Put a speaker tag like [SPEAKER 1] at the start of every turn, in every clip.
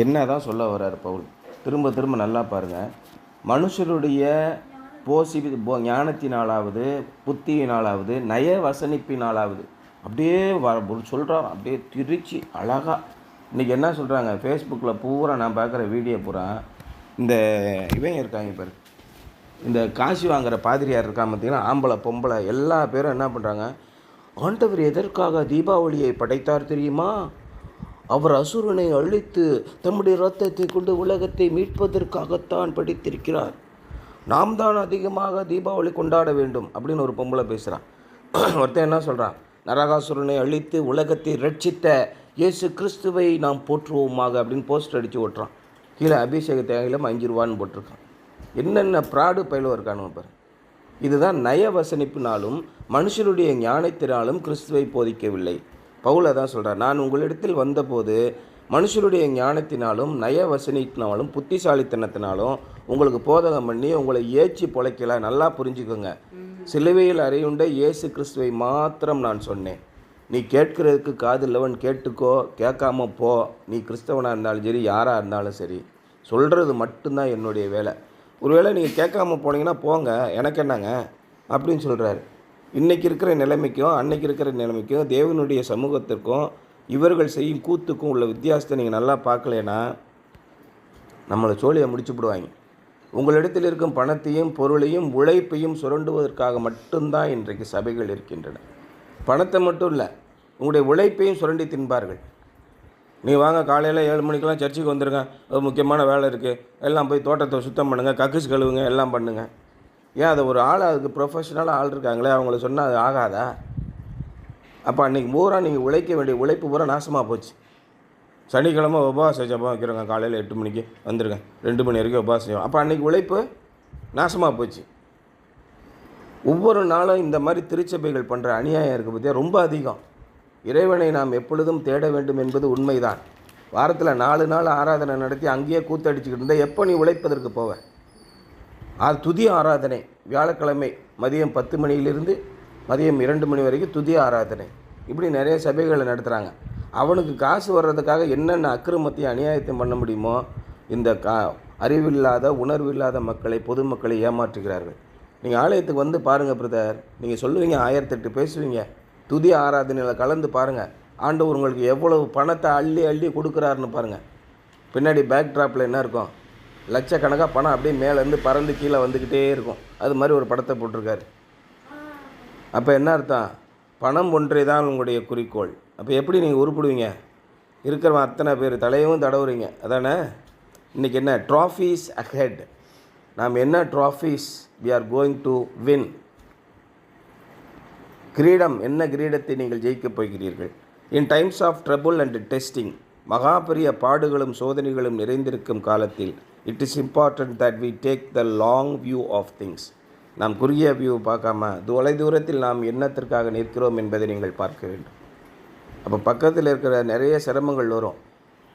[SPEAKER 1] என்ன தான் சொல்ல வர்றார் பவுல்? திரும்ப திரும்ப நல்லா பாருங்கள். மனுஷருடைய ஞானத்தினாலாவது, புத்தியினாலாவது, நய வசனிப்பினாலாவது அப்படியே சொல்கிறார். அப்படியே திருச்சி அழகாக இன்றைக்கி என்ன சொல்கிறாங்க, ஃபேஸ்புக்கில் பூரா நான் பார்க்குற வீடியோ பூரா இந்த இவங்க இருக்காங்க பாரு, இந்த காசு வாங்குகிற பாதிரியார் இருக்காங்க பார்த்தீங்கன்னா, ஆம்பளை பொம்பளை எல்லா பேரும் என்ன பண்ணுறாங்க, ஆண்டவர் எதற்காக தீபாவளியை படைத்தார் தெரியுமா? அவர் அசுரனை அழித்து தம்முடைய இரத்தத்தை கொண்டு உலகத்தை மீட்பதற்காகத்தான் படித்திருக்கிறார். நாம் தான் அதிகமாக தீபாவளி கொண்டாட வேண்டும் அப்படின்னு ஒரு பொம்பளை பேசுகிறான். ஒருத்தன் என்ன சொல்கிறான், நரகாசுரனை அழித்து உலகத்தை ரட்சித்த இயேசு கிறிஸ்துவை நாம் போற்றுவோமாக அப்படின்னு போஸ்டர் அடித்து ஓட்டுறான். கீழே அபிஷேக தேவையிலும் 5 ரூபான்னு போட்டிருக்கான். என்னென்ன ப்ராடு பயிலும் இருக்கானுங்க பாரு. இதுதான் நயவசனிப்பினாலும் மனுஷருடைய ஞானத்தினாலும் கிறிஸ்துவை போதிக்கவில்லை. பவுல் தான் சொல்கிறார், நான் உங்களிடத்தில் வந்தபோது மனுஷருடைய ஞானத்தினாலும் நயவசனிப்பினாலும் புத்திசாலித்தனத்தினாலும் உங்களுக்கு போதகம் பண்ணி உங்களை ஏச்சி பொழைக்கல. நல்லா புரிஞ்சுக்கோங்க. சிலுவையில் அறையுண்ட இயேசு கிறிஸ்துவை மாத்திரம் நான் சொன்னேன். நீ கேட்கிறதுக்கு காதில்லவன் கேட்டுக்கோ, கேட்காம போ. நீ கிறிஸ்தவனாக இருந்தாலும் சரி, யாராக இருந்தாலும் சரி, சொல்கிறது மட்டும்தான் என்னுடைய வேலை. ஒருவேளை நீங்கள் கேட்காம போனீங்கன்னா போங்க, எனக்கு என்னங்க அப்படின்னு சொல்கிறாரு. இன்றைக்கி இருக்கிற நிலைமைக்கும் அன்றைக்கி இருக்கிற நிலைமைக்கும் தேவனுடைய சமூகத்திற்கும் இவர்கள் செய்யும் கூத்துக்கும் உள்ள வித்தியாசத்தை நீங்கள் நல்லா பார்க்கலனா நம்மளை சோழியை முடிச்சுவிடுவாங்க. உங்களிடத்தில் இருக்கும் பணத்தையும் பொருளையும் உழைப்பையும் சுரண்டுவதற்காக மட்டும்தான் இன்றைக்கு சபைகள் இருக்கின்றன. பணத்தை மட்டும் இல்லை, உங்களுடைய உழைப்பையும் சுரண்டி தின்பார்கள். நீ வாங்க, காலையில் 7 மணிக்கெலாம் சர்ச்சுக்கு வந்துடுங்க, ஒரு முக்கியமான வேலை இருக்குது, எல்லாம் போய் தோட்டத்தை சுத்தம் பண்ணுங்கள், கக்கூஸ் கழுவுங்க, எல்லாம் பண்ணுங்கள். ஏன் அதை ஒரு ஆள், அதுக்கு ப்ரொஃபஷனலாக ஆள் இருக்காங்களே, அவங்கள சொன்னால் அது ஆகாதா? அப்போ அன்றைக்கி பூரா நீங்கள் உழைக்க வேண்டிய உழைப்பு பூரா நாசமாக போச்சு. சனிக்கிழமை உபவாச ஜபம் வைக்கிறோங்க, காலையில் 8 மணிக்கு வந்துடுங்க, 2 மணி வரைக்கும் உபவாசம் செய்வோம். அப்போ அன்றைக்கி உழைப்பு நாசமாக போச்சு. ஒவ்வொரு நாளும் இந்த மாதிரி திருச்சபைகள் பண்ணுற அநியாயம் இருக்குது பார்த்தியா, ரொம்ப அதிகம். இறைவனை நாம் எப்பொழுதும் தேட வேண்டும் என்பது உண்மைதான். வாரத்தில் 4 நாள் ஆராதனை நடத்தி அங்கேயே கூத்தடிச்சுக்கிட்டு இருந்தால் எப்போ நீ உழைப்பதற்கு போவேன்? அது துதி ஆராதனை, வியாழக்கிழமை மதியம் 10 மணியிலிருந்து மதியம் 2 மணி வரைக்கும் துதி ஆராதனை. இப்படி நிறைய சபைகளை நடத்துகிறாங்க. அவனுக்கு காசு வர்றதுக்காக என்னென்ன அக்கிரமத்தையும் அநியாயத்தையும் பண்ண முடியுமோ இந்த அறிவில்லாத உணர்வில்லாத மக்களை, பொதுமக்களை ஏமாற்றுகிறார்கள். நீங்கள் ஆலயத்துக்கு வந்து பாருங்கள் பிரதர், நீங்கள் சொல்லுவீங்க, 1008 பேசுவீங்க, துதி ஆராதனையில் கலந்து பாருங்கள். ஆண்டவர் உங்களுக்கு எவ்வளவு பணத்தை அள்ளி அள்ளி கொடுக்குறாருன்னு பாருங்கள். பின்னாடி பேக் ட்ராப்பில் என்ன இருக்கும், லட்சக்கணக்காக பணம் அப்படியே மேலேருந்து பறந்து கீழே வந்துக்கிட்டே இருக்கும். அது மாதிரி ஒரு படத்தை போட்டிருக்காரு. அப்போ என்ன அர்த்தம்? பணம் ஒன்றே தான் உங்களுடைய குறிக்கோள். அப்போ எப்படி நீங்கள் உருப்பிடுவீங்க? இருக்கிறவன் அத்தனை பேர் தலையவும் தடவுறீங்க, அதானே? இன்றைக்கி என்ன ட்ராஃபீஸ் அஹெட். நாம் என்ன trophies we are going to win. கிரீடம், என்ன கிரீடத்தை நீங்கள் ஜெயிக்கப் போகிறீர்கள்? In times of trouble and testing, மகா பெரிய பாடுகளும் சோதனைகளும் நிறைந்திருக்கும் காலத்தில் it is important that we take the long view of things. நாம் குறுகிய வியூ பார்க்காம தொலைதூரத்தில் நாம் என்னத்திற்காக நிற்கிறோம் என்பதை நீங்கள் பார்க்க வேண்டும். அப்போ பக்கத்தில் இருக்கிற நிறைய சிரமங்கள் வரும்.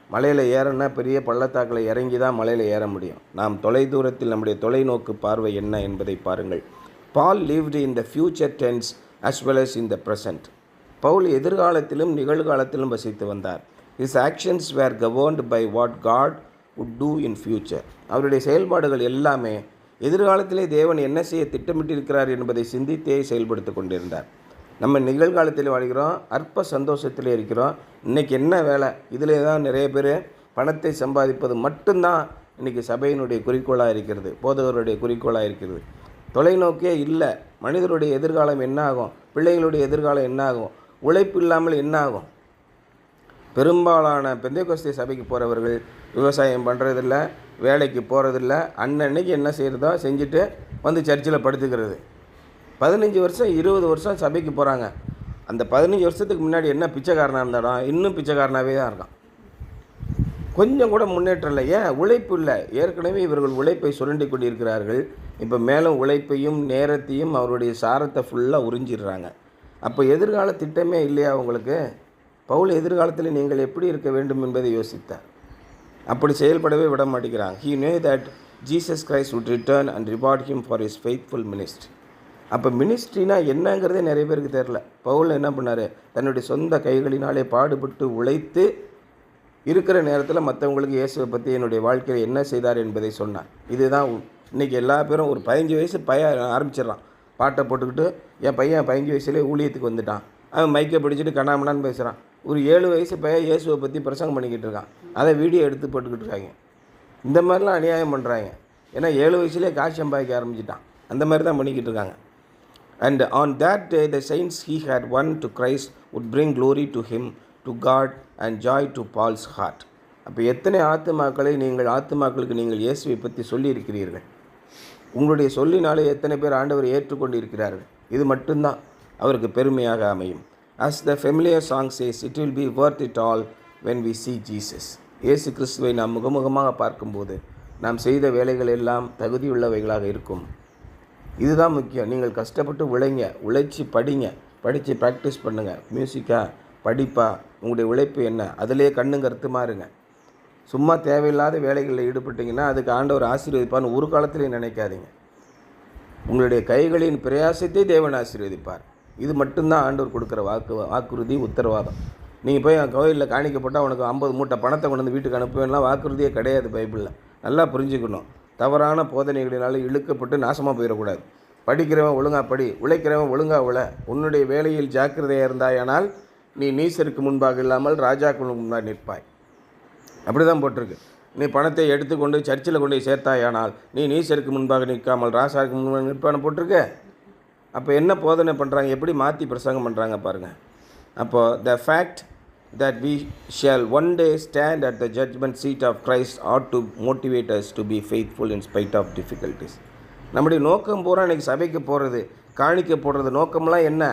[SPEAKER 1] மலையில் ஏறனா பெரிய பள்ளத்தாக்கில் இறங்கி தான் மலையில் ஏற முடியும். நாம் தொலைதூரத்தில் நம்முடைய தொலைநோக்கு பார்வை என்ன என்பதை பாருங்கள். பால் lived in the future tense as well as in the present. Pavul எதிர்காலத்திலும் நிகழ்காலத்திலும் வசித்து வந்தார். His actions were governed by what God would do in future. அவருடைய செயல்பாடுகள் எல்லாமே எதிர்காலத்திலே தேவன் என்ன செய்ய திட்டமிட்டிருக்கிறார் என்பதை சிந்தித்தே செயல்படுத்தி கொண்டிருந்தார். நம்ம நிகழ்காலத்தில் வாழ்கிறோம், அற்ப சந்தோஷத்திலே இருக்கிறோம். இன்றைக்கி என்ன வேலை, இதிலே தான் நிறைய பேர் பணத்தை சம்பாதிப்பது மட்டும்தான் இன்றைக்கி சபையினுடைய குறிக்கோளாக இருக்கிறது, போதகருடைய குறிக்கோளாக இருக்கிறது. தொலைநோக்கே இல்லை. மனிதருடைய எதிர்காலம் என்ன ஆகும், பிள்ளைகளுடைய எதிர்காலம் என்ன ஆகும், உழைப்பு இல்லாமல் என்ன ஆகும்? பெரும்பாலான பெந்தேகோஸ்தே சபைக்கு போகிறவர்கள் விவசாயம் பண்ணுறதில்ல, வேலைக்கு போகிறதில்ல, அன்னன்னைக்கு என்ன செய்கிறதோ செஞ்சுட்டு வந்து சர்ச்சில் படுத்துக்கிறது. 15 வருஷம் 20 வருஷம் சபைக்கு போகிறாங்க. அந்த 15 வருஷத்துக்கு முன்னாடி என்ன பிச்சைக்காரனாக இருந்தாலும் இன்னும் பிச்சைக்காரனாகவே தான் இருக்கான். கொஞ்சம் கூட முன்னேற்றம் இல்லை. ஏன்? உழைப்பு இல்லை. ஏற்கனவே இவர்கள் உழைப்பை சுரண்டி கொண்டிருக்கிறார்கள். இப்போ மேலும் உழைப்பையும் நேரத்தையும் அவருடைய சாரத்தை ஃபுல்லாக உறிஞ்சிடுறாங்க. அப்போ எதிர்கால திட்டமே இல்லையா உங்களுக்கு? பவுல் எதிர்காலத்தில் நீங்கள் எப்படி இருக்க வேண்டும் என்பதை யோசித்தார். அப்படி செயல்படவே விட மாட்டேங்கிறாங்க. He knew that Jesus Christ would return and reward him for his faithful ministry. அப்போ மினிஸ்ட்ரினா என்னங்கிறதே நிறைய பேருக்கு தெரில. பவுல் என்ன பண்ணார்? தன்னுடைய சொந்த கைகளினாலே பாடுபட்டு உழைத்து இருக்கிற நேரத்தில் மற்றவங்களுக்கு இயேசுவை பற்றி என்னுடைய வாழ்க்கையில் என்ன செய்தார் என்பதை சொன்னார். இதுதான் இன்றைக்கி எல்லா பேரும் ஒரு 15 வயசு ஆரம்பிச்சிடறான் பாட்டை போட்டுக்கிட்டு. என் பையன் 15 வயசுலேயே ஊழியத்துக்கு வந்துட்டான். அவன் மைக்கை பிடிச்சிட்டு கண்ணாமண்ணான்னு பேசுகிறான். ஒரு 7 வயசு பையன் இயேசுவை பற்றி பிரசங்கம் பண்ணிக்கிட்டு இருக்கான். அதை வீடியோ எடுத்து போட்டுக்கிட்டு இருக்காங்க. இந்த மாதிரிலாம் அநியாயம் பண்ணுறாங்க. ஏன்னா 7 வயசுலேயே காசு சம்பாதிக்க ஆரம்பிச்சிட்டான். அந்த மாதிரி தான் பண்ணிக்கிட்டு இருக்காங்க. And on that day the saints he had won to Christ would bring glory to him, to God, and joy to Paul's heart. அப்போ எத்தனை ஆத்துமாக்களுக்கு நீங்கள் இயேசுவை பற்றி சொல்லியிருக்கிறீர்கள்? உங்களுடைய சொல்லினாலே எத்தனை பேர் ஆண்டவரை ஏற்றுக்கொண்டு இருக்கிறார்கள்? இது மட்டும்தான் அவருக்கு பெருமையாக அமையும். As the familiar song says, it will be worth it all when we see Jesus. இயேசு கிறிஸ்துவை நாம் முகமுகமாக பார்க்கும்போது நாம் செய்த வேலைகள் எல்லாம் தகுதியுள்ளவைகளாக இருக்கும். இதுதான் முக்கியம். நீங்கள் கஷ்டப்பட்டு உழைச்சி படித்து ப்ராக்டிஸ் பண்ணுங்கள். மியூசிக்கா, படிப்பா, உங்களுடைய உழைப்பு என்ன, அதிலே கண்ணும் கருத்துமாக இருங்க. சும்மா தேவையில்லாத வேலைகளில் ஈடுபட்டிங்கன்னா அதுக்கு ஆண்டவர் ஆசீர்வதிப்பார்னு ஒரு காலத்திலையும் நினைக்காதீங்க. உங்களுடைய கைகளின் பிரயாசத்தை தேவன் ஆசீர்வதிப்பார். இது மட்டும்தான் ஆண்டவர் கொடுக்குற வாக்குறுதி, உத்தரவாதம். நீங்கள் போய் கோயிலில் காணிக்கப்பட்டால் உனக்கு 50 மூட்டை பணத்தை கொண்டு வந்து வீட்டுக்கு அனுப்புவேன்லாம் வாக்குறுதியே கிடையாது பைபிளில். நல்லா புரிஞ்சுக்கணும். தவறான போதனைகளினால இழுக்கப்பட்டு நாசமாக போயிடக்கூடாது. படிக்கிறவன் ஒழுங்காக படி, உழைக்கிறவன் ஒழுங்காக உழை. உன்னுடைய வேலையில் ஜாக்கிரதையாக இருந்தாயானால் நீ நீசருக்கு முன்பாக இல்லாமல் ராஜாக்களுக்கு முன்பாக நிற்பாய். அப்படி தான் போட்டிருக்கு. நீ பணத்தை எடுத்துக்கொண்டு சர்ச்சில் கொண்டு சேர்த்தாயானால் நீ நீசருக்கு முன்பாக நிற்காமல் ராசாருக்கு முன்பாக நிற்பான்னு போட்டிருக்க. அப்போ என்ன போதனை பண்ணுறாங்க, எப்படி மாற்றி பிரசங்கம் பண்ணுறாங்க பாருங்கள். அப்போது the fact that we shall one day stand at the judgment seat of Christ ought to motivate us to be faithful in spite of difficulties. நம்முடைய நோக்கம் பூரா இன்றைக்கி சபைக்கு போகிறது, காணிக்க போடுறது நோக்கம்லாம் என்ன?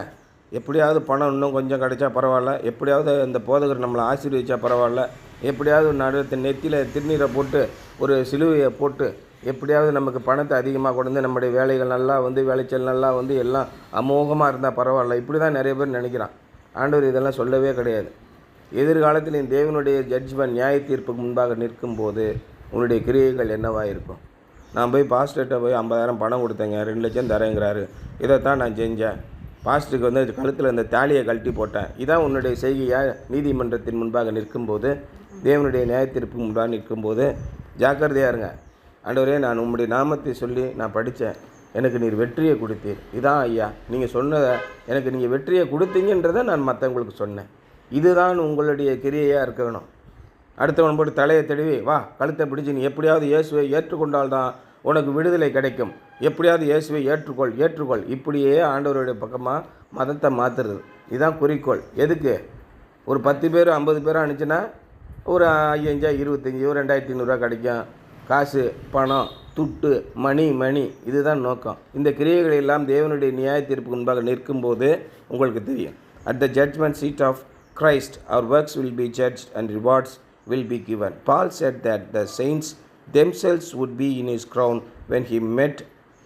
[SPEAKER 1] எப்படியாவது பணம் இன்னும் கொஞ்சம் கிடைச்சா பரவாயில்ல, எப்படியாவது அந்த போதகர் நம்மளை ஆசீர்வதிச்சா பரவாயில்ல, எப்படியாவது நெத்தியில் திருநீரை போட்டு ஒரு சிலுவையை போட்டு எப்படியாவது நமக்கு பணத்தை அதிகமாக கொண்டு நம்முடைய வேலைகள் நல்லா விளைச்சல் நல்லா எல்லாம் அமோகமாக இருந்தால் பரவாயில்ல. இப்படி தான் நிறைய பேர் நினைக்கிறான். ஆண்டவர் இதெல்லாம் சொல்லவே கிடையாது. எதிர்காலத்தில் இந்த தேவனுடைய ஜட்ஜ்மெண்ட் நியாய தீர்ப்புக்கு முன்பாக நிற்கும்போது உன்னுடைய கிரியைகள் என்னவாக இருக்கும்? நான் போய் பாஸ்டர்கிட்ட போய் 50,000 பணம் கொடுத்தேங்க, 2 லட்சம் தரேங்கிறாரு, இதைத்தான் நான் செஞ்சேன், பாஸ்டருக்கு கழுத்தில் இந்த தாலியை கழட்டி போட்டேன், இதான் உன்னுடைய செய்கையாக நீதிமன்றத்தின் முன்பாக நிற்கும்போது, தேவனுடைய நியாய தீர்ப்புக்கு முன்பாக நிற்கும்போது ஜாக்கிரதையாக இருங்க. ஆண்டவரே, நான் உம்முடைய நாமத்தை சொல்லி நான் படித்தேன், எனக்கு நீர் வெற்றியை கொடுத்தீர், இதான் ஐயா நீங்கள் சொன்னதை எனக்கு நீங்கள் வெற்றியை கொடுத்தீங்கன்றதை நான் மற்றவங்களுக்கு சொன்னேன். இதுதான் உங்களுடைய கிரியையாக இருக்கணும். அடுத்தவன் போட்டு தலையை தடவி வா கழுத்தை பிடிச்சி நீ எப்படியாவது இயேசுவை ஏற்றுக்கொண்டால்தான் உனக்கு விடுதலை கிடைக்கும், எப்படியாவது இயேசுவை ஏற்றுக்கொள். இப்படியே ஆண்டவருடைய பக்கமாக மதத்தை மாற்றுறது. இதுதான் குறிக்கோள். எதுக்கு? ஒரு 10 பேர் 50 பேராக அனுப்பிச்சுன்னா ஒரு 5,000 25 ஒரு 2,500 கிடைக்கும். காசு, பணம், துட்டு, மணி இதுதான் நோக்கம். இந்த கிரியைகள் எல்லாம் தேவனுடைய நியாய தீர்ப்புக்கு முன்பாக நிற்கும்போது உங்களுக்கு தெரியும். At the judgment seat of Christ, our works will be judged and rewards will be given. Paul said that the saints themselves would be in his crown when he met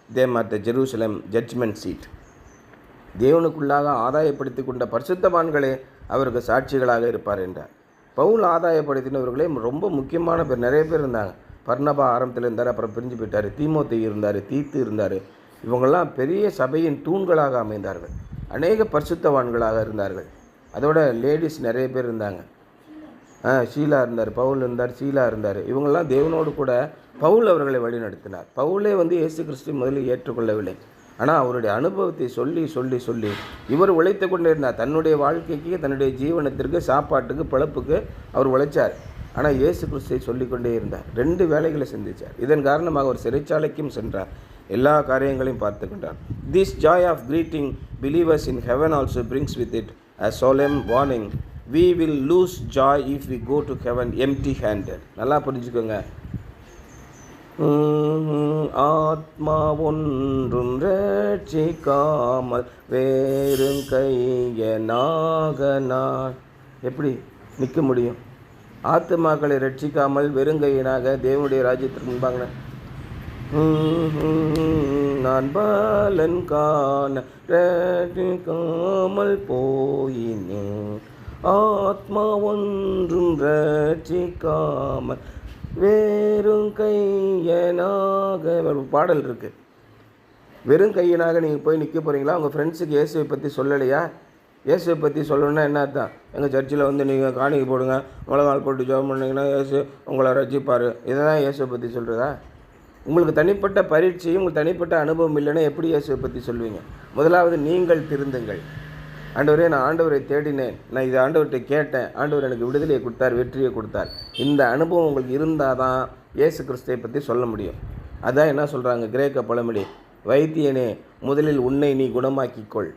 [SPEAKER 1] them at the Jerusalem judgment seat. தேவனுக்குள்ளாக ஆதாயப்படுத்தி கொண்ட பரிசுத்தவான்களே அவருக்கு சாட்சிகளாக இருப்பார் என்றார். பவுல் ஆதாயப்படுத்தினவர்களே ரொம்ப முக்கியமான பேர், நிறைய பேர் இருந்தாங்க. பர்னபா ஆரம்பத்தில் இருந்தார், அப்புறம் பிரிஞ்சு போயிட்டார். தீமோத்தேயு இருந்தார், தீத்து இருந்தார். இவங்கெல்லாம் பெரிய சபையின் தூண்களாக அமைந்தார்கள். அநேக பரிசுத்தவான்களாக இருந்தார்கள். அதோட லேடிஸ் நிறைய பேர் இருந்தாங்க. ஷீலா இருந்தார், பவுல் இருந்தார், ஷீலா இருந்தார். இவங்கெல்லாம் தேவனோடு கூட பவுல் அவர்களை வழிநடத்தினார். பவுலே இயேசு கிறிஸ்து முதலில் ஏற்றுக்கொள்ளவில்லை. ஆனால் அவருடைய அனுபவத்தை சொல்லி இவர் உழைத்து கொண்டே இருந்தார். தன்னுடைய வாழ்க்கைக்கு, தன்னுடைய ஜீவனத்திற்கு, சாப்பாட்டுக்கு, பிழப்புக்கு அவர் உழைச்சார். ஆனால் இயேசு கிறிஸ்துவை சொல்லிக்கொண்டே இருந்தார். 2 வேலைகளை சிந்தித்தார். இதன் காரணமாக அவர் சிறைச்சாலைக்கும் சென்றார். எல்லா காரியங்களையும் பார்த்து கொண்டார். This joy of greeting believers in heaven also brings with it a solemn warning. We will lose joy if we go to heaven empty handed. நல்லா புரிஞ்சுக்கோங்க. ஆத்மா ஒன்றும் ரட்சிக்காமல் வேறும் கையனாக நான் எப்படி நிற்க முடியும்? ஆத்மாக்களை ரட்சிக்காமல் வெறுங்கையனாக தேவனுடைய ராஜ்யத்திற்கு முன்பாங்க நான் பலன் காண ரட்சிக்காமல் போயினேன், ஆத்மா ஒன்றும் ரட்சிக்காமல் வெறும் கையனாக. ஒரு பாடல் இருக்குது. வெறும் கையனாக நீங்கள் போய் நிற்க போகிறீங்களா? உங்கள் ஃப்ரெண்ட்ஸுக்கு இயேசுவை பற்றி சொல்லலையா? இயேசுவை பற்றி சொல்லணுன்னா என்ன அர்த்தம்? எங்கள் சர்ச்சில் வந்து நீங்கள் காணிக்கை போடுங்க, முழங்கால் போட்டு ஜெபம் பண்ணிங்கன்னா இயேசு உங்களை ரட்சிப்பார், இதை தான் இயேசுவை பற்றி சொல்கிறதா? உங்களுக்கு தனிப்பட்ட பரீட்சையும் உங்களுக்கு தனிப்பட்ட அனுபவம் இல்லைன்னா எப்படி இயேசுவை பற்றி சொல்லுவீங்க? முதலாவது நீங்கள் திருந்துங்கள். ஆண்டவரே, நான் ஆண்டவரை தேடினேன், நான் இது ஆண்டவர்கிட்ட கேட்டேன், ஆண்டவர் எனக்கு விடுதலையை கொடுத்தார், வெற்றியை கொடுத்தார். இந்த அனுபவம் உங்களுக்கு இருந்தால் தான் இயேசு கிறிஸ்துவை பற்றி சொல்ல முடியும். அதான் என்ன சொல்கிறாங்க கிரேக்க பழமொழி, வைத்தியனே முதலில் உன்னை நீ குணமாக்கிக்கொள்.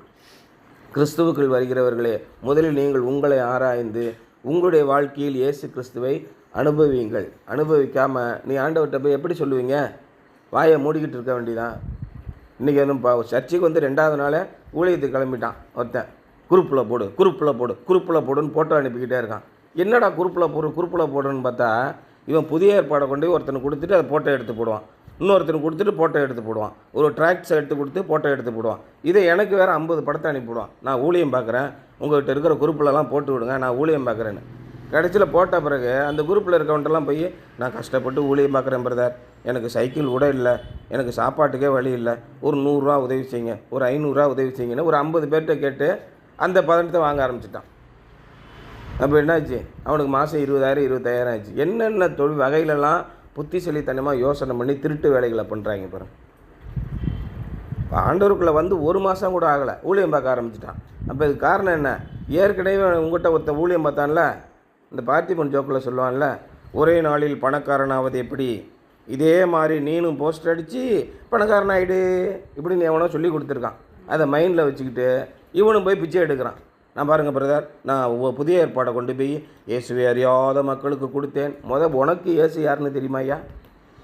[SPEAKER 1] கிறிஸ்துவுக்குள் வருகிறவர்களே, முதலில் நீங்கள் உங்களை ஆராய்ந்து உங்களுடைய வாழ்க்கையில் இயேசு கிறிஸ்துவை அனுபவியுங்கள். அனுபவிக்காமல் நீ ஆண்டவர்கிட்ட போய் எப்படி சொல்லுவீங்க? வாயை மூடிக்கிட்டு இருக்க வேண்டியதான். இன்றைக்கி வந்து சர்ச்சுக்கு வந்து 2வது நாளே ஊழியத்துக்கு கிளம்பிட்டான் ஒருத்தன். குரூப்பில் போடுன்னு போட்டோ அனுப்பிக்கிட்டே இருக்கான். என்னடா குரூப்பில் போடுன்னு பார்த்தா, இவன் புதிய ஏற்பாடை கொண்டு ஒருத்தனை கொடுத்துட்டு அதை போட்டோ எடுத்து போடுவான், இன்னொருத்தனுக்கு கொடுத்துட்டு போட்டோ எடுத்து போடுவான், ஒரு ட்ராக்ஸ் எடுத்து கொடுத்து போட்டோ எடுத்து போடுவான். இதை எனக்கு வேறு 50 படத்தை அனுப்பிவிடுவான். நான் ஊழியம் பார்க்குறேன், உங்கள்கிட்ட இருக்கிற குரூப்பிலலாம் போட்டு விடுங்க, நான் ஊழியம் பார்க்குறேன்னு. கடைசியில் போட்ட பிறகு அந்த குரூப்பில் இருக்கவன்ட்டெல்லாம் போய், நான் கஷ்டப்பட்டு ஊழியம் பார்க்குறேன் பிரதர், எனக்கு சைக்கிள் கூட இல்லை, எனக்கு சாப்பாட்டுக்கே வழி இல்லை, ஒரு 100 ரூபா உதவி செய்யுங்க, ஒரு 500 ரூபா உதவி செய்யுங்கன்னு ஒரு 50 பேர்கிட்ட கேட்டு அந்த பதனத்தை வாங்க ஆரம்பிச்சிட்டான். அப்போ என்னாச்சு? அவனுக்கு மாதம் 20,000 25,000 ஆச்சு. என்னென்ன தொழில் வகையிலலாம் புத்திசலித்தனமாக யோசனை பண்ணி திருட்டு வேலைகளை பண்ணுறாங்க பாருங்க. ஆண்டவருக்குள்ளே வந்து 1 மாதம் கூட ஆகலை, ஊழியம் பார்க்க ஆரம்பிச்சிட்டான். அப்போ இதுக்கு காரணம் என்ன? ஏற்கனவே உங்கள்கிட்ட ஒருத்த ஊழியம் பார்த்தான்ல, இந்த பார்த்திபன் ஜோக்கில் சொல்லுவான்ல, ஒரே நாளில் பணக்காரனாவது எப்படி, இதே மாதிரி நீனும் போஸ்டர் அடித்து பணக்காரன் ஆகிடு இப்படின்னு எவனோ சொல்லி கொடுத்துருக்கான். அதை மைண்டில் வச்சுக்கிட்டு இவனும் போய் பிச்சை எடுக்கிறான். நான் பாருங்கள் பிரதர், நான் புதிய ஏற்பாடை கொண்டு போய் இயேசுவை அறியாத மக்களுக்கு கொடுத்தேன். உனக்கு இயேசு யாருன்னு தெரியுமா ஐயா?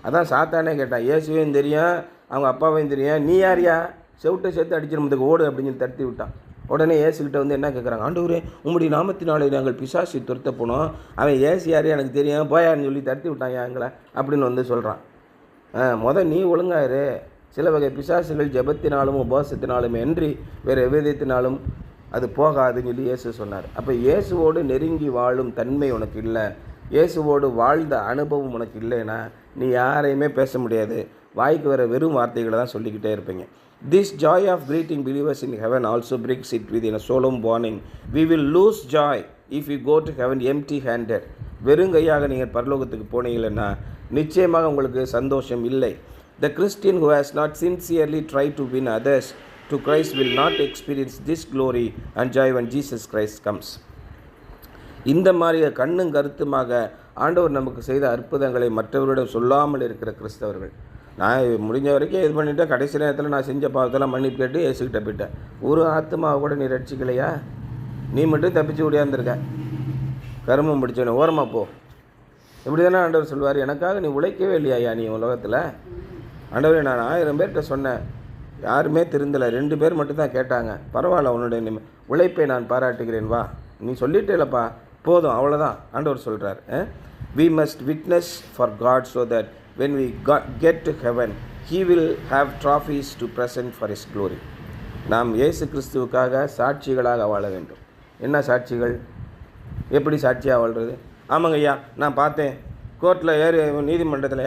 [SPEAKER 1] அதான் சாத்தானே கேட்டான். இயேசுவையும் தெரியும், அவங்க அப்பாவையும் தெரியும், நீ யாரையா? செவிட்டை சேர்த்து அடிச்சிருந்ததுக்கு ஓடு அப்படின்னு சொல்லி தட்டி விட்டான். உடனே இயேசுக்கிட்ட வந்து என்ன கேட்குறாங்க? ஆண்டவரே, உம்முடைய நாமத்தினாலே நாங்கள் பிசாசு துரத்த போனோம், அவன் இயேசு யாரையும் எனக்கு தெரியும், போயான்னு சொல்லி தட்டி விட்டான் எங்களை அப்படின்னு வந்து சொல்கிறான். நீ ஒழுங்காயிரு. சில வகை பிசாசுகள் ஜெபத்தினாலும் உபவாசத்தினாலும் என்று வேறு எவ்விதத்தினாலும் அது போகாதுன்னு சொல்லி இயேசு சொன்னார். அப்போ இயேசுவோடு நெருங்கி வாழும் தன்மை உனக்கு இல்லை, இயேசுவோடு வாழ்ந்த அனுபவம் உனக்கு இல்லைன்னா நீ யாரையுமே பேச முடியாது. வாய்க்கு வர வெறும் வார்த்தைகளை தான் சொல்லிக்கிட்டே இருப்பீங்க. This joy of greeting believers in heaven also brings it within a solemn warning. We will lose joy if we go to heaven empty-handed. வெறுங்கையாக நீங்கள் பரலோகத்துக்கு போனீங்கன்னா நிச்சயமாக உங்களுக்கு சந்தோஷம் இல்லை. The Christian who has not sincerely tried to win others to Christ will not experience this glory and joy when Jesus Christ comes. இந்த மாதிரி கண்ணும் கருத்துமாக ஆண்டவர் நமக்கு செய்த அற்புதங்களை மற்றவர்களிடம் சொல்லாமல் இருக்கிற கிறிஸ்தவர்கள், நான் முடிஞ்ச வரைக்கும் இது பண்ணிவிட்டேன், கடைசி நேரத்தில் நான் செஞ்ச பாவத்தெல்லாம் மன்னிப்பு கேட்டு இயேசுக்கிட்ட போயிட்டேன். ஒரு ஆத்மாவை கூட நீ ரட்சிக்கலையா? நீ மட்டும் தப்பிச்சு ஓடியாந்துருக்க, கருமம் பிடிச்சவனே ஓரமாக போ. இப்படி தானே ஆண்டவர் சொல்வார். எனக்காக நீ உழைக்கவே இல்லையா நீ உலகத்தில்? ஆண்டவரே, நான் 1000 பேர்கிட்ட சொன்னேன், யாருமே திருந்தலை, 2 பேர் மட்டும்தான் கேட்டாங்க. பரவாயில்ல, உன்னுடைய உழைப்பை நான் பாராட்டுகிறேன், வா, நீ சொல்லிட்டேலப்பா, போதும், அவ்வளோதான். ஆண்டவர் சொல்கிறார், we must witness for God so that when we get to heaven he will have trophies to present for his glory. நாம் இயேசு கிறிஸ்துவுக்காக சாட்சிகளாக வாழ வேண்டும். என்ன சாட்சிகள்? எப்படி சாட்சியாக வாழ்கிறது? ஆமாங்க ஐயா, நான் பார்த்தேன் கோர்ட்டில் நீதிமன்றத்தில்,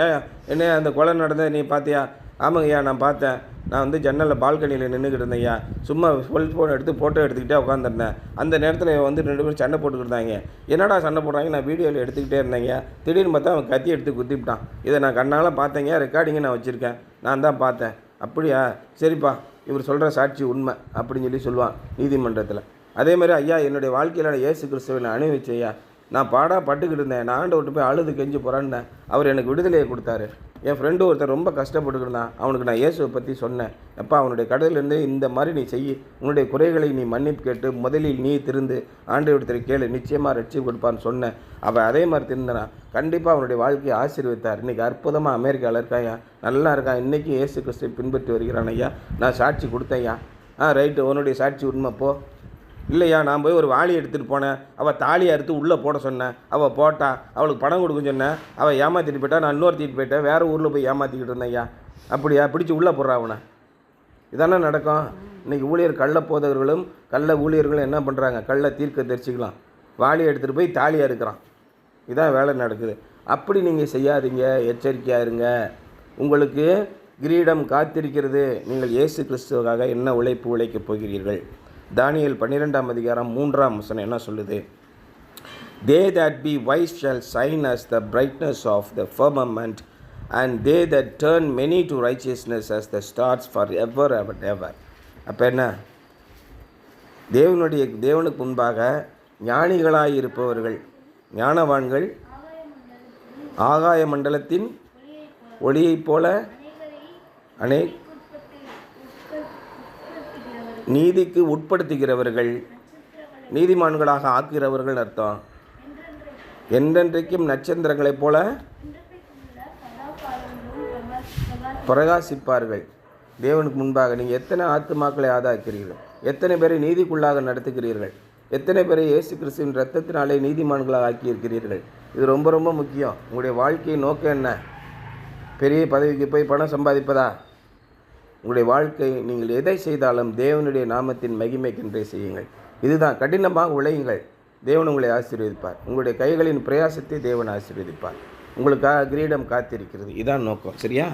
[SPEAKER 1] என்ன அந்த கொலை நடந்ததை நீ பார்த்தியா? ஆமாங்க ஐயா, நான் பார்த்தேன். நான் வந்து ஜன்னலில் பால்கனியில் நின்றுக்கிட்டு இருந்தேன் ஐயா, சும்மா ஃபோன் எடுத்து ஃபோட்டோ எடுத்துக்கிட்டே உட்காந்துருந்தேன். அந்த நேரத்தில் வந்து 2 பேரும் சண்டை போட்டுக்கிட்டாங்க. என்னடா சண்டை போடுறாங்க? நான் வீடியோவில் எடுத்துக்கிட்டே இருந்தேங்க. திடீர்னு பார்த்தா அவன் கத்தி எடுத்து குத்திவிட்டான். இதை நான் கண்ணால் பார்த்தேங்க, ரெக்கார்டிங்கை நான் வச்சுருக்கேன், நான் தான் பார்த்தேன். அப்படியா? சரிப்பா, இவர் சொல்கிற சாட்சி உண்மை அப்படின்னு சொல்லி சொல்லுவான் நீதிமன்றத்தில். அதே மாதிரி, ஐயா, என்னுடைய வாழ்க்கையில் இயேசு கிறிஸ்துவை நான் அனுபவிச்சேன் ஐயா, நான் பட்டுக்கிட்டு இருந்தேன், நான் ஆண்டவர்கிட்ட போய் அழுது கெஞ்சி போகிறான்னேன், அவர் எனக்கு விடுதலையை கொடுத்தாரு. என் ஃப்ரெண்டு ஒருத்தர் ரொம்ப கஷ்டப்பட்டுக்கிட்டு இருந்தான், அவனுக்கு நான் இயேசுவை பற்றி சொன்னேன். எப்பா, அவனுடைய கடலிலேருந்து இந்த மாதிரி நீ செய், உன்னுடைய குறைகளை நீ மன்னிப்பு கேட்டு முதலில் நீ திருந்து ஆண்டவர்கிட்ட கேளு, நிச்சயமாக ரட்சிப்பு கொடுப்பான்னு சொன்னேன். அவன் அதே மாதிரி திருந்தனா, கண்டிப்பாக அவனுடைய வாழ்க்கையை ஆசீர்வதித்தார். இன்றைக்கி அற்புதமாக அமெரிக்காவில் இருக்காயா, நல்லா இருக்கான், இன்றைக்கி இயேசு கிறிஸ்துவை பின்பற்றி வருகிறான் ஐயா, நான் சாட்சி கொடுத்தேன்யா. ரைட்டு, உன்னுடைய சாட்சி உண்மை, போ. இல்லையா, நான் போய் ஒரு வாளி எடுத்துகிட்டு போனேன், அவள் தாலியை அறுத்து உள்ளே போட சொன்னேன், அவள் போட்டா, அவளுக்கு பணம் கொடுக்க சொன்னேன், அவள் ஏமாற்றிட்டு போயிட்டா, நான் இன்னொருத்திட்டு போயிட்டேன், வேறு ஊரில் போய் ஏமாற்றிக்கிட்டு இருந்தேன் ஐயா. அப்படியா? பிடிச்சி உள்ளே போடுறா அவனை. இதானே நடக்கும். இன்றைக்கி ஊழியர் கள்ள போதகர்களும் கள்ள ஊழியர்களும் என்ன பண்ணுறாங்க? கள்ள தீர்க்க தரிசிக்கலாம், வாளியை எடுத்துகிட்டு போய் தாலியாக இருக்கிறான். இதான் வேலை நடக்குது. அப்படி நீங்கள் செய்யாதீங்க, எச்சரிக்கையாக இருங்க. உங்களுக்கு கிரீடம் காத்திருக்கிறது. நீங்கள் இயேசு கிறிஸ்துவுக்காக என்ன உழைப்பு உழைக்கப் போகிறீர்கள்? தானியேல் 12ஆம் அதிகாரம் 3ஆம் வசனம் என்ன சொல்லுது? They that be wise shall shine as the brightness of the firmament, and they that turn many to righteousness as the stars forever and ever. அப்போ என்ன? தேவனுக்கு முன்பாக ஞானிகளாய் இருப்பவர்கள், ஞானவான்கள் ஆகாய மண்டலத்தின் ஒளியைப் போல நீதிக்கு உட்படுத்துகிறவர்கள், நீதிமான்களாக ஆக்குகிறவர்கள் அர்த்தம். என்றென்றைக்கும் நட்சத்திரங்களைப் போல பிரகாசிப்பார்கள். தேவனுக்கு முன்பாக நீங்கள் எத்தனை ஆத்துமாக்களை ஆதாக்கிறீர்கள்? எத்தனை பேரை நீதிக்குள்ளாக நடத்துகிறீர்கள்? எத்தனை பேரை இயேசு கிறிஸ்துவின் இரத்தத்தினாலே நீதிமான்களாக ஆக்கியிருக்கிறீர்கள்? இது ரொம்ப ரொம்ப முக்கியம். உங்களுடைய வாழ்க்கையை நோக்கம் என்ன? பெரிய பதவிக்கு போய் பணம் சம்பாதிப்பதா? உங்களுடைய வாழ்க்கை நீங்கள் எதை செய்தாலும் தேவனுடைய நாமத்தின் மகிமைக்கென்றே செய்யுங்கள். இதுதான். கடினமாக உழையுங்கள், தேவன் உங்களை ஆசீர்வதிப்பார். உங்களுடைய கைகளின் பிரயாசத்தை தேவன் ஆசீர்வதிப்பார். உங்களுக்காக கிரீடம் காத்திருக்கிறது. இதான் நோக்கம். சரியா?